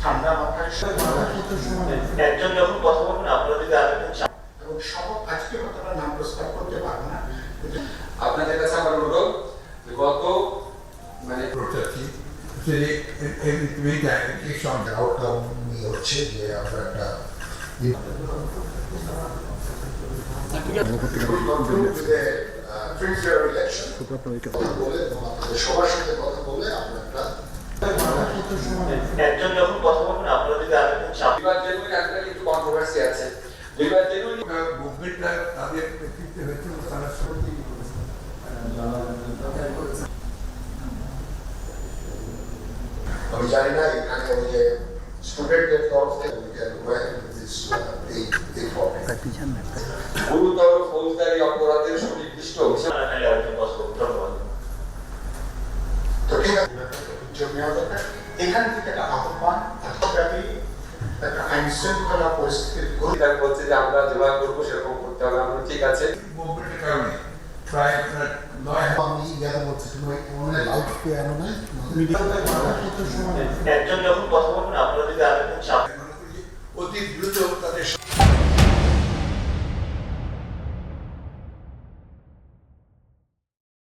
ঠান্ডা মাথায় একজন যখন কথা বলবেন আপনারা যদি আরেকজন এবং সব আজকে কথাটা নাম প্রস্তাব করতে পারবো না। আপনাদের কাছে আমার অনুরোধ গত মানে এই সঙ্গে আউটকাম নিয়ে হচ্ছে যে আমরা একটা সবার সাথে কথা বলে আমরা একটা একজন যখন কথা বলবেন আপনারা যদি আরেকজন দুইবার জেনুইন আজকাল একটু কন্ট্রোভার্সি আছে। দুইবার জেনুইন মুভমেন্টটা তাদের নেতৃত্বে হয়েছে তারা সত্যি আমি জানি না এখানে ওই যে স্টুডেন্টদের তরফ থেকে গুরুতর ফৌজদারি অপরাধের সুনির্দিষ্ট অভিযোগ তো ঠিক আছে এখান থেকে একটা আহ্বান রাষ্ট্রব্যাপী একটা আইন শৃঙ্খলা পরিস্থিতির বলছে যে আমরা যেভাবে করবো সেরকম করতে হবে। আমরা ঠিক আছে মুভমেন্টের কারণে প্রায় আমি ইয়াদা বলছি তুমি লাউড পিয়ানো না একজন যখন কথা বলবেন আপনারা যদি আরেকজন অতি দ্রুত তাদের